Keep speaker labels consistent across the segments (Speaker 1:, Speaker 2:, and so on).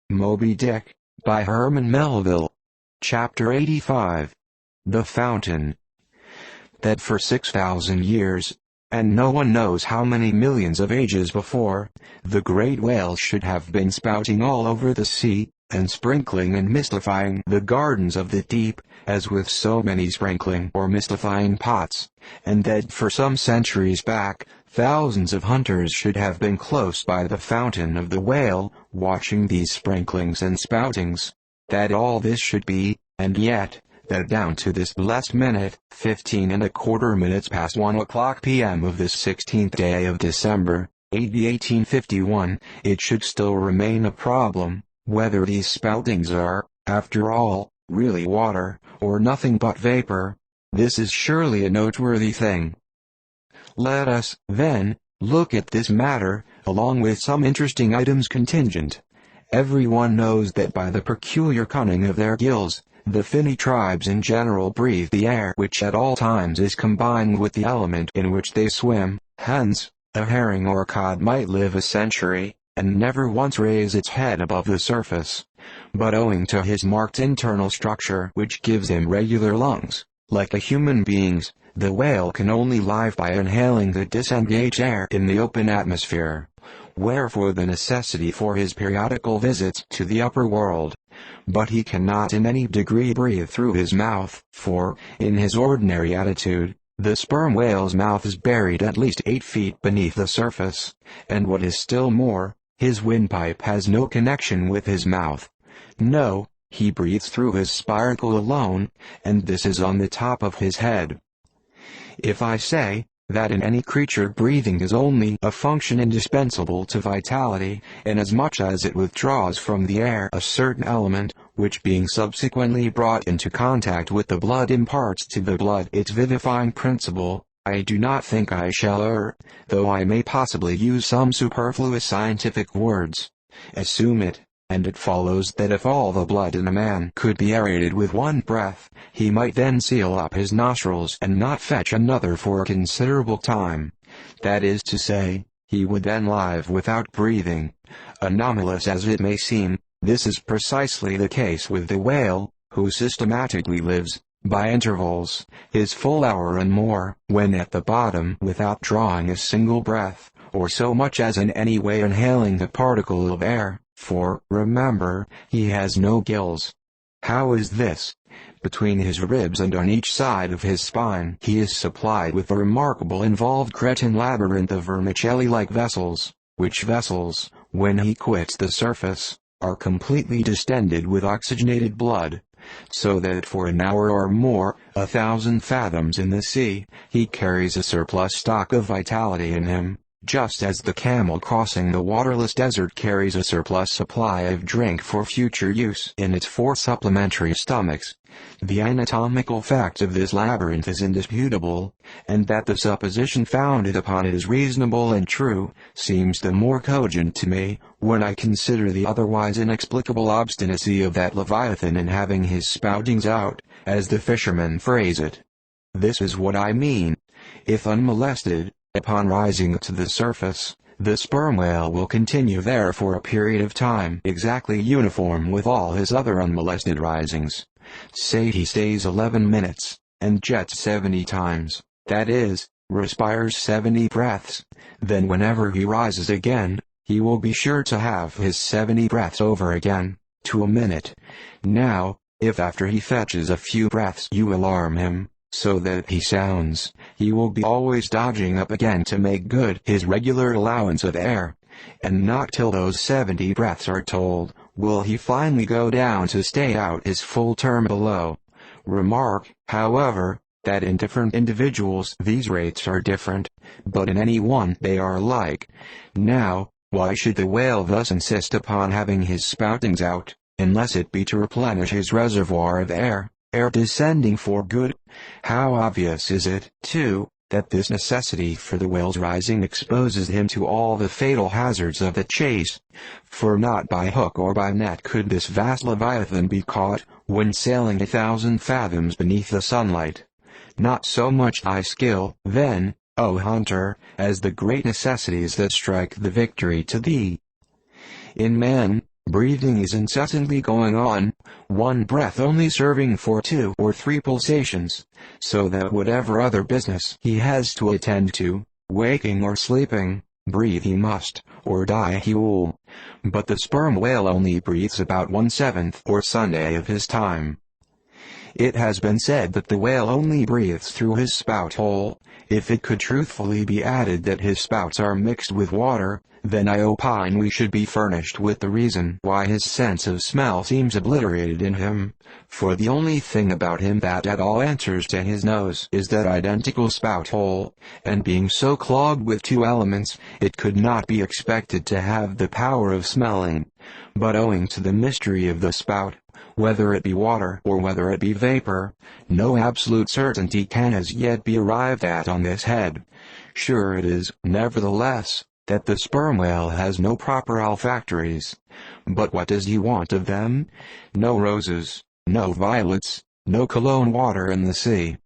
Speaker 1: Moby-Dick, by Herman Melville. Chapter 85. The Fountain. That for 6,000 years, and no one knows how many millions of ages before, the great whales should have been spouting all over the sea, and sprinkling and mistifying the gardens of the deep, as with so many sprinkling or mistifying pots, and that for some centuries back, thousands of hunters should have been close by the fountain of the whale, watching these sprinklings and spoutings. That all this should be, and yet, that down to this blessed minute, 15¼ minutes past 1 o'clock p.m. of this 16th day of December, AD 1851, it should still remain a problem, whether these spoutings are, after all, really water, or nothing but vapor. This is surely a noteworthy thing. Let us, then, look at this matter, along with some interesting items contingent. Everyone knows that by the peculiar cunning of their gills, the finny tribes in general breathe the air which at all times is combined with the element in which they swim. Hence, a herring or cod might live a century, and never once raise its head above the surface. But owing to his marked internal structure which gives him regular lungs, like a human being's, the whale can only live by inhaling the disengaged air in the open atmosphere. Wherefore the necessity for his periodical visits to the upper world. But he cannot in any degree breathe through his mouth, for, in his ordinary attitude, the sperm whale's mouth is buried at least 8 feet beneath the surface, and what is still more, his windpipe has no connection with his mouth. No, he breathes through his spiracle alone, and this is on the top of his head. If I say that in any creature breathing is only a function indispensable to vitality, inasmuch as it withdraws from the air a certain element, which being subsequently brought into contact with the blood imparts to the blood its vivifying principle, I do not think I shall err, though I may possibly use some superfluous scientific words. Assume it, and it follows that if all the blood in a man could be aerated with one breath, he might then seal up his nostrils and not fetch another for a considerable time. That is to say, he would then live without breathing. Anomalous as it may seem, this is precisely the case with the whale, who systematically lives, by intervals, his full hour and more, when at the bottom without drawing a single breath, or so much as in any way inhaling a particle of air. For, remember, he has no gills. How is this? Between his ribs and on each side of his spine he is supplied with a remarkable involved cretin labyrinth of vermicelli-like vessels, which vessels, when he quits the surface, are completely distended with oxygenated blood, so that for an hour or more, 1,000 fathoms in the sea, he carries a surplus stock of vitality in him. Just as the camel crossing the waterless desert carries a surplus supply of drink for future use in its 4 supplementary stomachs. The anatomical fact of this labyrinth is indisputable, and that the supposition founded upon it is reasonable and true, seems the more cogent to me, when I consider the otherwise inexplicable obstinacy of that Leviathan in having his spoutings out, as the fishermen phrase it. This is what I mean. If unmolested, upon rising to the surface, the sperm whale will continue there for a period of time exactly uniform with all his other unmolested risings. Say he stays 11 minutes, and jets 70 times, that is, respires 70 breaths, then whenever he rises again, he will be sure to have his 70 breaths over again, to a minute. Now, if after he fetches a few breaths you alarm him, so that he sounds, he will be always dodging up again to make good his regular allowance of air, and not till those 70 breaths are told, will he finally go down to stay out his full term below. Remark, however, that in different individuals these rates are different, but in any one they are alike. Now, why should the whale thus insist upon having his spoutings out, unless it be to replenish his reservoir of air descending for good? How obvious is it, too, that this necessity for the whale's rising exposes him to all the fatal hazards of the chase, for not by hook or by net could this vast Leviathan be caught, when sailing 1,000 fathoms beneath the sunlight. Not so much thy skill, then, O hunter, as the great necessities that strike the victory to thee. In man, Breathing is incessantly going on, one breath only serving for 2 or 3 pulsations, so that whatever other business he has to attend to, waking or sleeping, breathe he must, or die he will. But the sperm whale only breathes about 1/7 or Sunday of his time. It has been said that the whale only breathes through his spout hole. If it could truthfully be added that his spouts are mixed with water, then I opine we should be furnished with the reason why his sense of smell seems obliterated in him, for the only thing about him that at all answers to his nose is that identical spout hole, and being so clogged with 2 elements, it could not be expected to have the power of smelling. But owing to the mystery of the spout, whether it be water or whether it be vapor, no absolute certainty can as yet be arrived at on this head. Sure it is, nevertheless, that the sperm whale has no proper olfactories. But what does he want of them? No roses, no violets, no cologne water in the sea.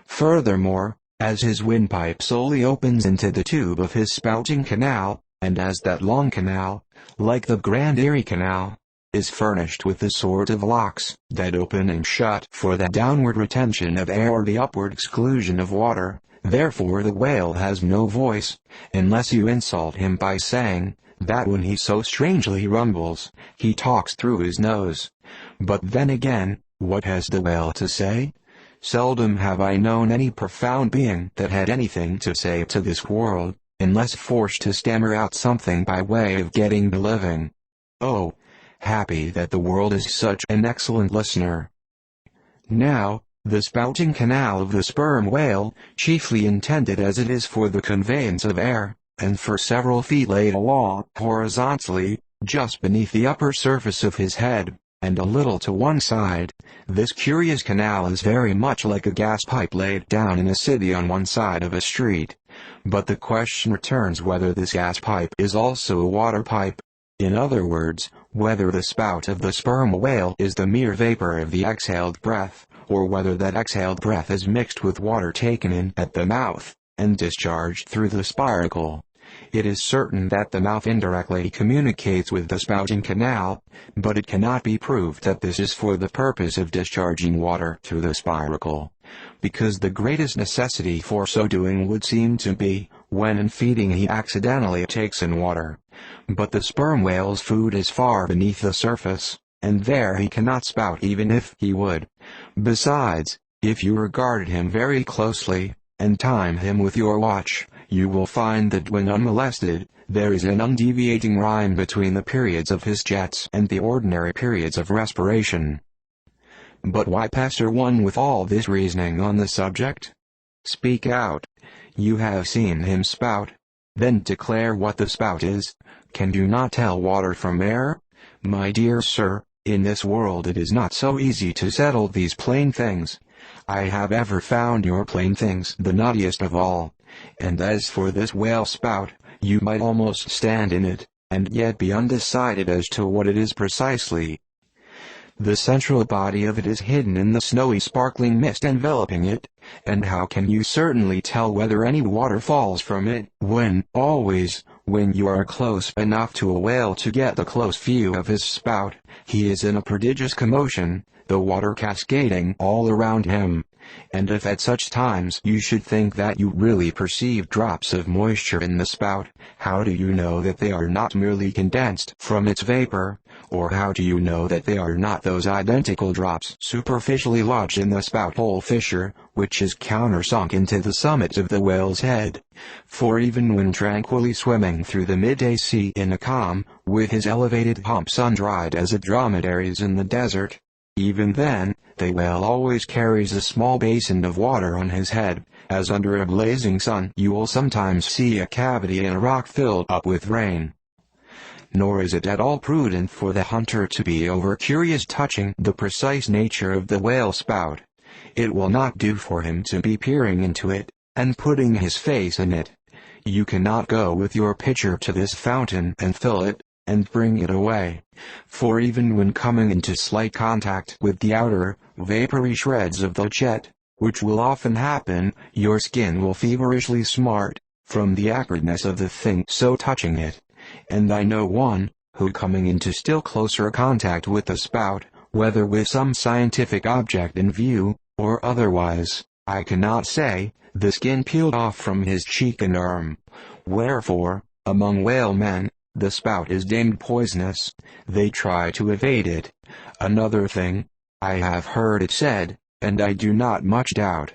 Speaker 1: Furthermore, as his windpipe solely opens into the tube of his spouting canal, and as that long canal, like the Grand Erie Canal, is furnished with the sort of locks that open and shut for the downward retention of air or the upward exclusion of water, therefore the whale has no voice, unless you insult him by saying that when he so strangely rumbles, he talks through his nose. But then again, what has the whale to say? Seldom have I known any profound being that had anything to say to this world, unless forced to stammer out something by way of getting a living. Oh, happy that the world is such an excellent listener. Now, the spouting canal of the sperm whale, chiefly intended as it is for the conveyance of air, and for several feet laid along horizontally, just beneath the upper surface of his head, and a little to one side, this curious canal is very much like a gas pipe laid down in a city on one side of a street. But the question returns whether this gas pipe is also a water pipe. In other words, whether the spout of the sperm whale is the mere vapor of the exhaled breath, or whether that exhaled breath is mixed with water taken in at the mouth, and discharged through the spiracle. It is certain that the mouth indirectly communicates with the spouting canal, but it cannot be proved that this is for the purpose of discharging water through the spiracle, because the greatest necessity for so doing would seem to be, when in feeding he accidentally takes in water. But the sperm whale's food is far beneath the surface, and there he cannot spout even if he would. Besides, if you regarded him very closely, and time him with your watch, you will find that when unmolested, there is an undeviating rhyme between the periods of his jets and the ordinary periods of respiration. But why pester one with all this reasoning on the subject? Speak out. You have seen him spout. Then declare what the spout is. Can you not tell water from air? My dear sir, in this world it is not so easy to settle these plain things. I have ever found your plain things the knottiest of all. And as for this whale spout, you might almost stand in it, and yet be undecided as to what it is precisely. The central body of it is hidden in the snowy sparkling mist enveloping it, and how can you certainly tell whether any water falls from it, when, always, when you are close enough to a whale to get the close view of his spout, he is in a prodigious commotion, the water cascading all around him. And if at such times you should think that you really perceive drops of moisture in the spout, how do you know that they are not merely condensed from its vapor, or how do you know that they are not those identical drops superficially lodged in the spout hole fissure, which is countersunk into the summit of the whale's head? For even when tranquilly swimming through the midday sea in a calm, with his elevated hump sun-dried as a dromedary's in the desert, even then, the whale always carries a small basin of water on his head, as under a blazing sun you will sometimes see a cavity in a rock filled up with rain. Nor is it at all prudent for the hunter to be over-curious touching the precise nature of the whale spout. It will not do for him to be peering into it, and putting his face in it. You cannot go with your pitcher to this fountain and fill it, and bring it away, for even when coming into slight contact with the outer, vapory shreds of the jet, which will often happen, your skin will feverishly smart, from the acridness of the thing so touching it. And I know one, who coming into still closer contact with the spout, whether with some scientific object in view, or otherwise, I cannot say, the skin peeled off from his cheek and arm. Wherefore, among whalemen, the spout is deemed poisonous, they try to evade it. Another thing, I have heard it said, and I do not much doubt,